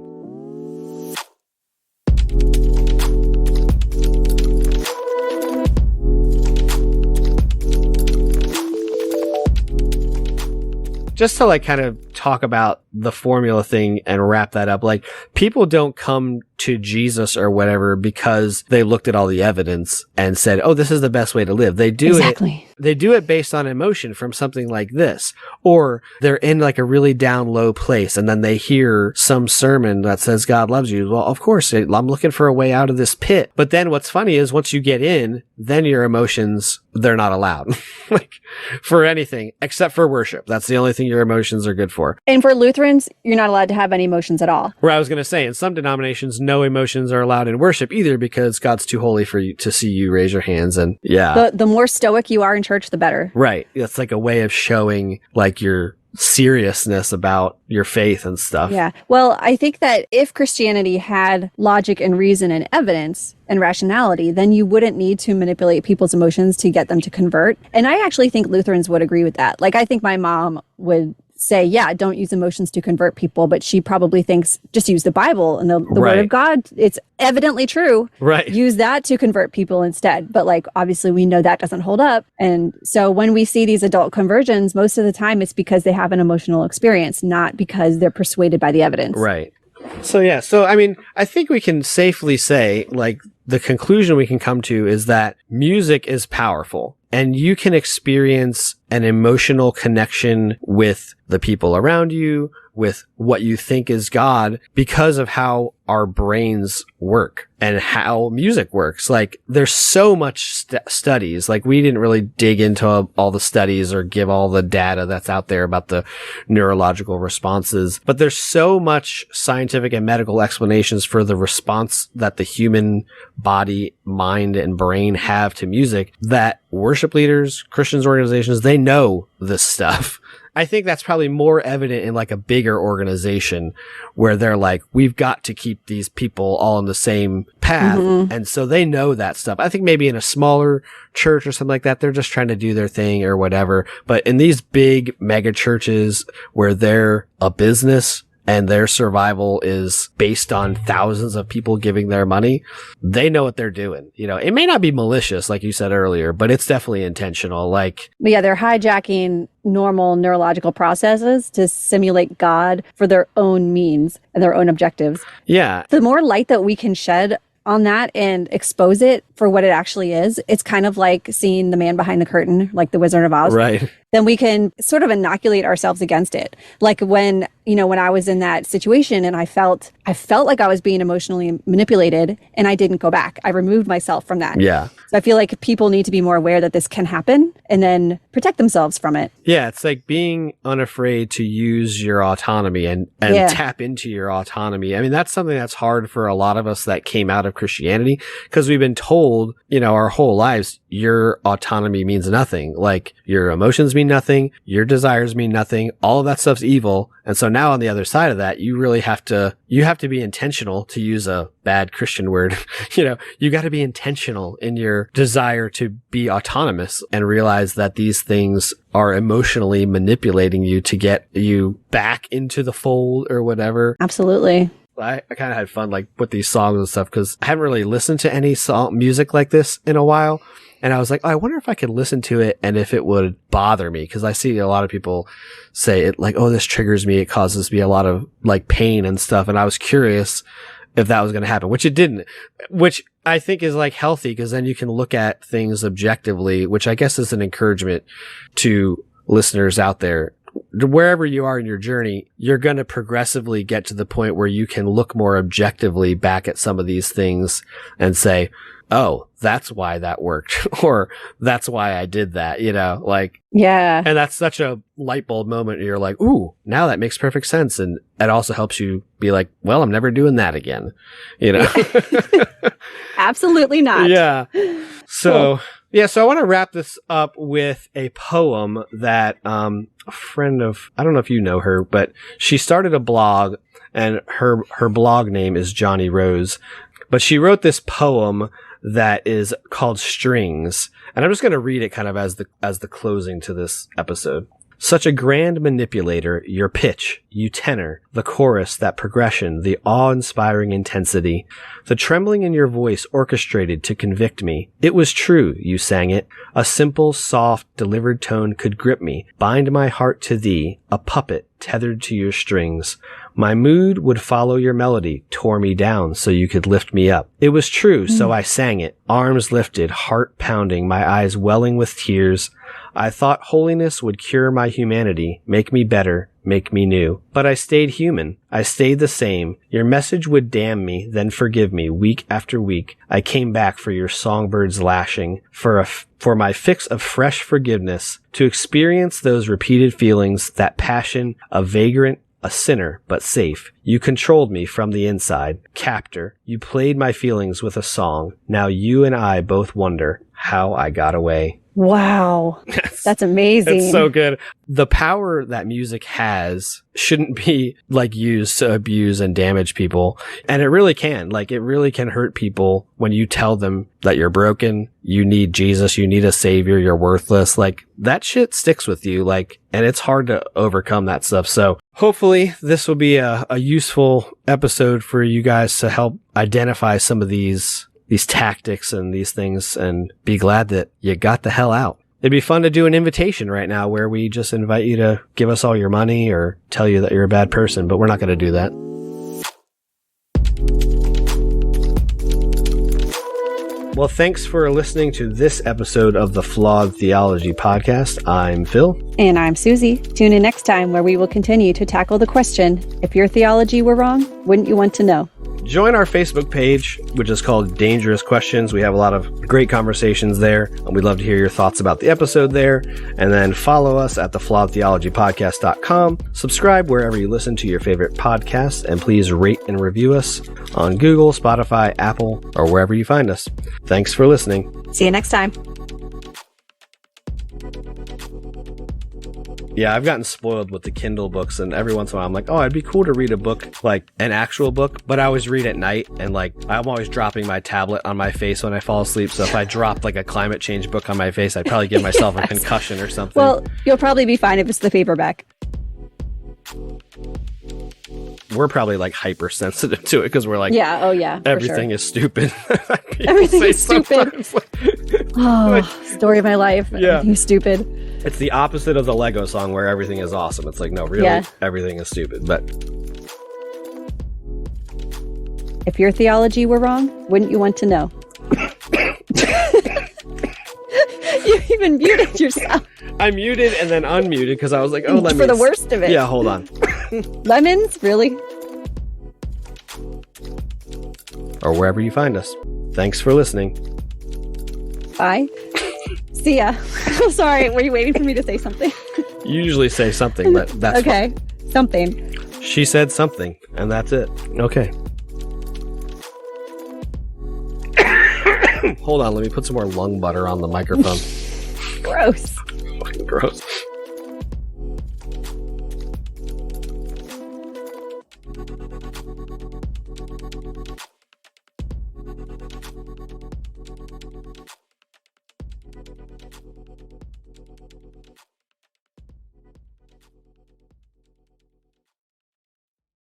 Just to like kind of talk about the formula thing and wrap that up, like people don't come to Jesus or whatever because they looked at all the evidence and said, oh, this is the best way to live. They do They do it based on emotion from something like this, or they're in like a really down low place and then they hear some sermon that says God loves you. Well, of course, I'm looking for a way out of this pit. But then what's funny is once you get in, then your emotions, they're not allowed like for anything except for worship. That's the only thing your emotions are good for. And for Lutherans, you're not allowed to have any emotions at all. Where I was going to say, in some denominations, no emotions are allowed in worship either because God's too holy for you to see you raise your hands. And yeah. The more stoic you are in church, the better. Right. That's like a way of showing like your seriousness about your faith and stuff. Yeah. Well, I think that if Christianity had logic and reason and evidence and rationality, then you wouldn't need to manipulate people's emotions to get them to convert. And I actually think Lutherans would agree with that. Like, I think my mom would say, yeah, don't use emotions to convert people, but she probably thinks just use the Bible and the Word of God. It's evidently true. Right. Use that to convert people instead. But like, obviously we know that doesn't hold up. And so when we see these adult conversions, most of the time it's because they have an emotional experience, not because they're persuaded by the evidence. Right. So yeah, I mean, I think we can safely say, like, the conclusion we can come to is that music is powerful and you can experience an emotional connection with the people around you, with what you think is God, because of how our brains work and how music works. Like, there's so much studies. Like, we didn't really dig into all the studies or give all the data that's out there about the neurological responses, but there's so much scientific and medical explanations for the response that the human body, mind, and brain have to music that worship leaders, Christians organizations, they know this stuff. I think that's probably more evident in like a bigger organization where they're like, we've got to keep these people all on the same path. And so they know that stuff. I think maybe in a smaller church or something like that, they're just trying to do their thing or whatever. But in these big mega churches where they're a business and their survival is based on thousands of people giving their money, they know what they're doing. You know, it may not be malicious, like you said earlier, but it's definitely intentional. Like, but yeah, they're hijacking normal neurological processes to simulate God for their own means and their own objectives. Yeah. The more light that we can shed on that and expose it for what it actually is, it's kind of like seeing the man behind the curtain, like the Wizard of Oz. Right. Then we can sort of inoculate ourselves against it. Like when I was in that situation and I felt like I was being emotionally manipulated and I didn't go back. I removed myself from that. Yeah. So I feel like people need to be more aware that this can happen and then protect themselves from it. Yeah. It's like being unafraid to use your autonomy and tap into your autonomy. I mean, that's something that's hard for a lot of us that came out of Christianity because we've been told, our whole lives, your autonomy means nothing. Like your emotions mean nothing. Your desires mean nothing. All of that stuff's evil. And so now on the other side of that, you really have to be intentional, to use a bad Christian word. You got to be intentional in your desire to be autonomous and realize that these things are emotionally manipulating you to get you back into the fold or whatever. Absolutely. I kind of had fun like with these songs and stuff because I haven't really listened to any music like this in a while. And I was like, I wonder if I could listen to it and if it would bother me. Cause I see a lot of people say it like, oh, this triggers me. It causes me a lot of like pain and stuff. And I was curious if that was going to happen, which it didn't, which I think is like healthy because then you can look at things objectively, which I guess is an encouragement to listeners out there. Wherever you are in your journey, you're going to progressively get to the point where you can look more objectively back at some of these things and say, oh, that's why that worked, or that's why I did that, Yeah. And that's such a light bulb moment. You're like, ooh, now that makes perfect sense. And it also helps you be like, well, I'm never doing that again, Absolutely not. Yeah. So, cool. Yeah, so I want to wrap this up with a poem that a friend of, I don't know if you know her, but she started a blog and her blog name is Johnny Rose. But she wrote this poem that is called Strings. And I'm just going to read it kind of as the closing to this episode. Such a grand manipulator, your pitch, you tenor, the chorus, that progression, the awe-inspiring intensity, the trembling in your voice orchestrated to convict me. It was true, you sang it. A simple, soft, delivered tone could grip me, bind my heart to thee, a puppet tethered to your strings. My mood would follow your melody, tore me down so you could lift me up. It was true, so I sang it, arms lifted, heart pounding, my eyes welling with tears. I thought holiness would cure my humanity, make me better, make me new. But I stayed human. I stayed the same. Your message would damn me, then forgive me. Week after week, I came back for your songbird's lashing, for my fix of fresh forgiveness, to experience those repeated feelings, that passion, a vagrant, a sinner, but safe. You controlled me from the inside. Captor, you played my feelings with a song. Now you and I both wonder how I got away. Wow. That's amazing. It's so good. The power that music has shouldn't be like used to abuse and damage people. And it really can. Like it really can hurt people when you tell them that you're broken, you need Jesus, you need a savior, you're worthless. Like that shit sticks with you. Like, and it's hard to overcome that stuff. So hopefully this will be a useful episode for you guys to help identify some of these tactics and these things and be glad that you got the hell out. It'd be fun to do an invitation right now where we just invite you to give us all your money or tell you that you're a bad person, but we're not going to do that. Well, thanks for listening to this episode of the Flawed Theology podcast. I'm Phil. And I'm Susie. Tune in next time where we will continue to tackle the question, if your theology were wrong, wouldn't you want to know? Join our Facebook page, which is called Dangerous Questions. We have a lot of great conversations there, and we'd love to hear your thoughts about the episode there. And then follow us at theflawedtheologypodcast.com. Subscribe wherever you listen to your favorite podcasts, and please rate and review us on Google, Spotify, Apple, or wherever you find us. Thanks for listening. See you next time. Yeah, I've gotten spoiled with the Kindle books, and every once in a while I'm like, oh, it'd be cool to read a book, like an actual book, but I always read at night, and like I'm always dropping my tablet on my face when I fall asleep, so if I dropped like a climate change book on my face, I'd probably give myself a concussion or something. Well, you'll probably be fine if it's the paperback. We're probably like hypersensitive to it because we're like, yeah, oh yeah, everything is stupid. Everything is stupid. Oh, story of my life. Yeah. Everything's stupid. It's the opposite of the Lego song where everything is awesome. It's like, no, really, everything is stupid. But if your theology were wrong, wouldn't you want to know? You even muted yourself. I muted and then unmuted because I was like, oh, let me. For the worst of it. Yeah, hold on. Lemons? Really? Or wherever you find us. Thanks for listening. Bye. See ya. I'm sorry. Were you waiting for me to say something? You usually say something, but that's okay. Fine. Something. She said something, and that's it. Okay. Hold on, let me put some more lung butter on the microphone. Gross. Fucking gross.